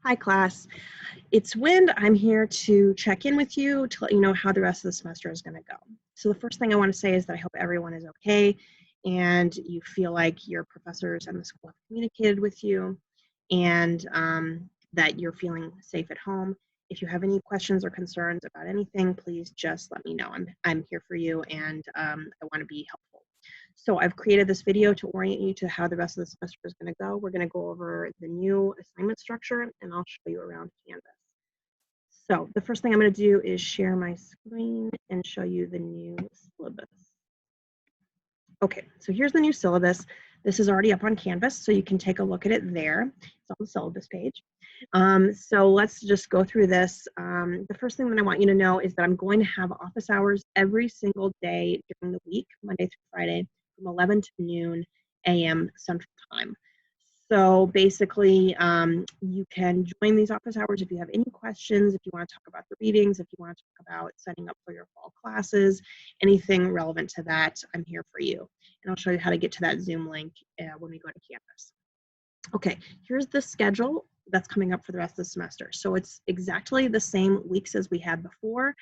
Hi, class. It's Wind. I'm here to check in with you to let you know how the rest of the semester is going to go. So the first thing I want to say is that I hope everyone is okay and you feel like your professors and the school have communicated with you and that you're feeling safe at home. If you have any questions or concerns about anything, please just let me know. I'm here for you and I want to be helpful. So I've created this video to orient you to how the rest of the semester is going to go. We're going to go over the new assignment structure and I'll show you around Canvas. So the first thing I'm going to do is share my screen and show you the new syllabus. Okay, so here's the new syllabus. This is already up on Canvas, so you can take a look at it there. It's on the syllabus page. So let's just go through this. The first thing that I want you to know is that I'm going to have office hours every single day during the week, Monday through Friday, from 11 to noon a.m. Central Time. So basically, you can join these office hours if you have any questions, if you want to talk about the readings, if you want to talk about setting up for your fall classes, anything relevant to that, I'm here for you. And I'll show you how to get to that Zoom link when we go to Canvas. Okay, here's the schedule that's coming up for the rest of the semester. So it's exactly the same weeks as we had before.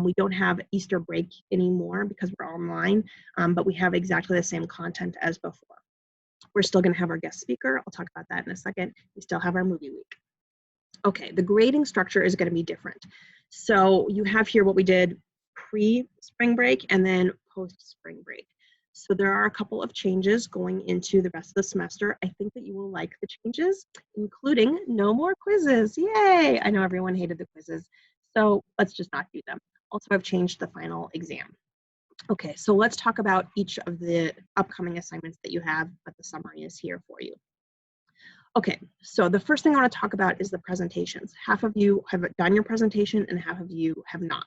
We don't have Easter break anymore because we're online, but we have exactly the same content as before. We're still going to have our guest speaker. I'll talk about that in a second. We still have our movie week. Okay, the grading structure is going to be different. So you have here what we did pre-spring break and then post-spring break. So there are a couple of changes going into the rest of the semester. I think that you will like the changes, including no more quizzes. Yay! I know everyone hated the quizzes, so let's just not do them. Also, I've changed the final exam. Okay, so let's talk about each of the upcoming assignments that you have, but the summary is here for you. Okay, so the first thing I want to talk about is the presentations. Half of you have done your presentation and half of you have not.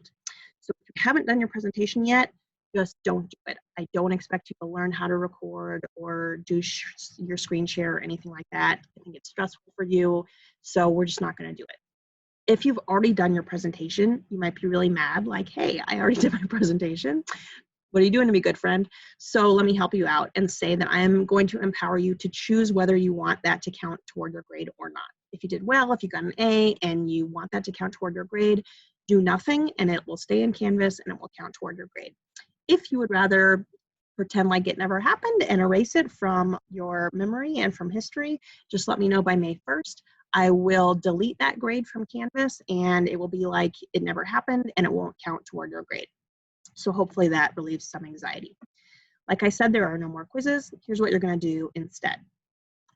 So if you haven't done your presentation yet, just don't do it. I don't expect you to learn how to record or do your screen share or anything like that. I think it's stressful for you, so we're just not going to do it. If you've already done your presentation, you might be really mad, like, hey, I already did my presentation. What are you doing to me, good friend? So let me help you out and say that I am going to empower you to choose whether you want that to count toward your grade or not. If you did well, if you got an A and you want that to count toward your grade, do nothing and it will stay in Canvas and it will count toward your grade. If you would rather pretend like it never happened and erase it from your memory and from history, just let me know by May 1st. I will delete that grade from Canvas and it will be like it never happened and it won't count toward your grade. So hopefully that relieves some anxiety. Like I said, there are no more quizzes. Here's what you're going to do instead.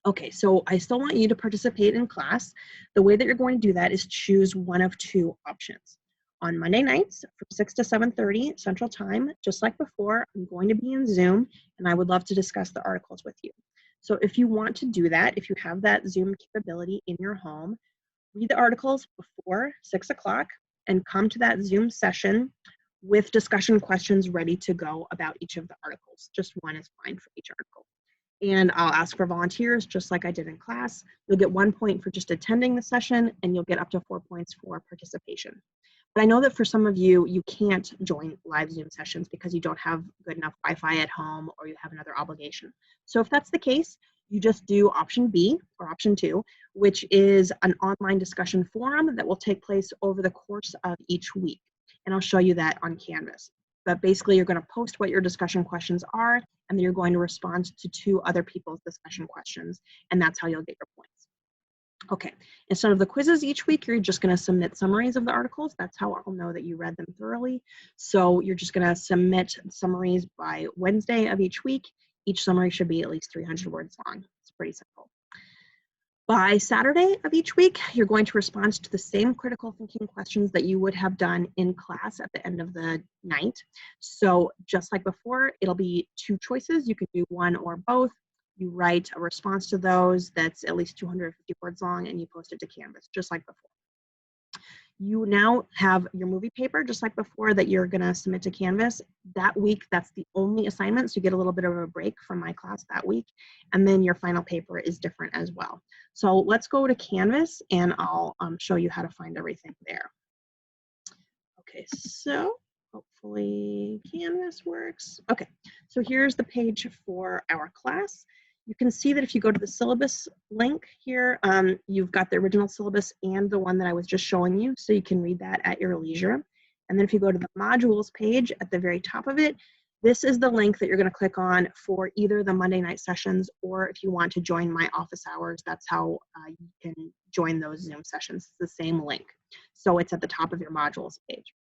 Okay, so I still want you to participate in class. The way that you're going to do that is choose one of two options. On Monday nights from 6 to 7:30 Central Time, just like before, I'm going to be in Zoom and I would love to discuss the articles with you. So if you want to do that, if you have that Zoom capability in your home, read the articles before 6 o'clock and come to that Zoom session with discussion questions ready to go about each of the articles. Just one is fine for each article. And I'll ask for volunteers just like I did in class. You'll get 1 point for just attending the session and you'll get up to 4 points for participation. But I know that for some of you, you can't join live Zoom sessions because you don't have good enough Wi-Fi at home or you have another obligation. So if that's the case, you just do option B or option 2, which is an online discussion forum that will take place over the course of each week. And I'll show you that on Canvas. But basically, you're going to post what your discussion questions are, and then you're going to respond to 2 other people's discussion questions, and that's how you'll get your points. Okay, instead of the quizzes each week, you're just going to submit summaries of the articles. That's how I'll know that you read them thoroughly. So you're just going to submit summaries by Wednesday of each week. Each summary should be at least 300 words long. It's pretty simple. By Saturday of each week, you're going to respond to the same critical thinking questions that you would have done in class at the end of the night. So just like before, it'll be 2 choices. You can do one or both. You write a response to those that's at least 250 words long and you post it to Canvas, just like before. You now have your movie paper, just like before, that you're going to submit to Canvas. That week, that's the only assignment, so you get a little bit of a break from my class that week. And then your final paper is different as well. So let's go to Canvas, and I'll show you how to find everything there. Okay, so hopefully Canvas works. Okay, so here's the page for our class. You can see that if you go to the syllabus link here, you've got the original syllabus and the one that I was just showing you, so you can read that at your leisure. And then if you go to the modules page at the very top of it, this is the link that you're going to click on for either the Monday night sessions, or if you want to join my office hours, that's how you can join those Zoom sessions. It's the same link. So it's at the top of your modules page.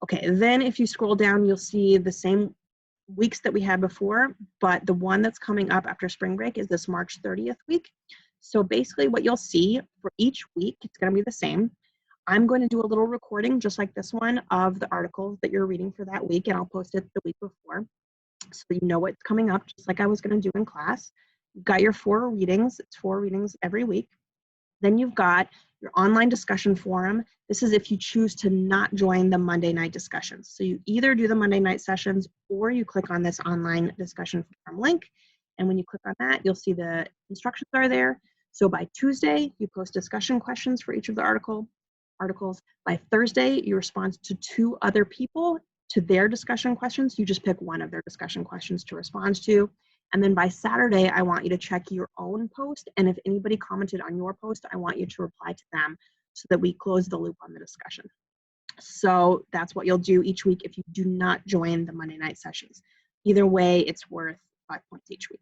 Okay, then if you scroll down, you'll see the same weeks that we had before, but the one that's coming up after spring break is this March 30th week. So basically what you'll see for each week, it's going to be the same. I'm going to do a little recording just like this one of the articles that you're reading for that week, and I'll post it the week before so you know what's coming up, just like I was going to do in class. You've got your 4 readings. It's 4 readings every week. Then you've got your online discussion forum. This is if you choose to not join the Monday night discussions. So you either do the Monday night sessions or you click on this online discussion forum link. And when you click on that, you'll see the instructions are there. So by Tuesday, you post discussion questions for each of the articles. By Thursday, you respond to 2 other people to their discussion questions. You just pick one of their discussion questions to respond to. And then by Saturday, I want you to check your own post. And if anybody commented on your post, I want you to reply to them so that we close the loop on the discussion. So that's what you'll do each week if you do not join the Monday night sessions. Either way, it's worth 5 points each week.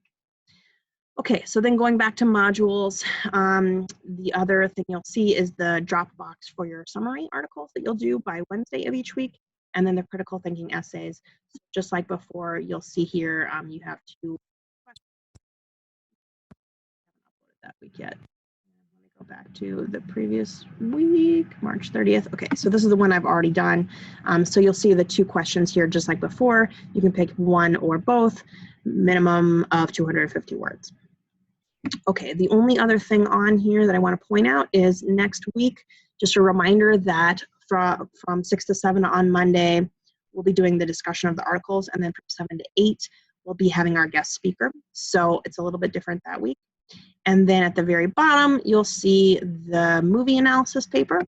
Okay, so then going back to modules, the other thing you'll see is the Dropbox for your summary articles that you'll do by Wednesday of each week, and then the critical thinking essays. So just like before, you'll see here, you have 2 questions. I haven't uploaded that week yet. Let me go back to the previous week, March 30th. Okay, so this is the one I've already done. So you'll see the 2 questions here, just like before. You can pick one or both, minimum of 250 words. Okay, the only other thing on here that I want to point out is next week, just a reminder that from 6 to 7 on Monday, we'll be doing the discussion of the articles, and then from 7 to 8, we'll be having our guest speaker. So it's a little bit different that week. And then at the very bottom, you'll see the movie analysis paper.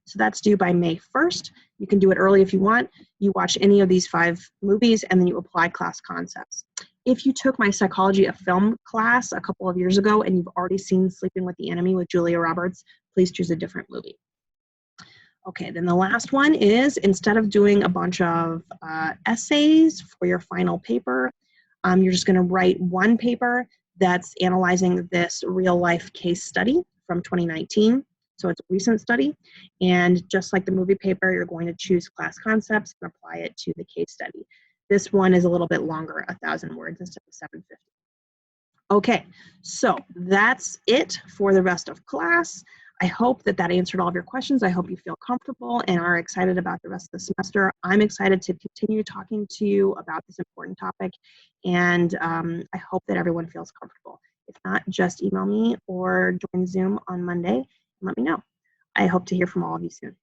So that's due by May 1st. You can do it early if you want. You watch any of these 5 movies, and then you apply class concepts. If you took my Psychology of Film class a couple of years ago and you've already seen Sleeping with the Enemy with Julia Roberts, please choose a different movie. Okay, then the last one is, instead of doing a bunch of essays for your final paper, you're just going to write one paper that's analyzing this real-life case study from 2019. So it's a recent study. And just like the movie paper, you're going to choose class concepts and apply it to the case study. This one is a little bit longer, 1,000 words instead of 750. Okay, so that's it for the rest of class. I hope that that answered all of your questions. I hope you feel comfortable and are excited about the rest of the semester. I'm excited to continue talking to you about this important topic, and I hope that everyone feels comfortable. If not, just email me or join Zoom on Monday and let me know. I hope to hear from all of you soon.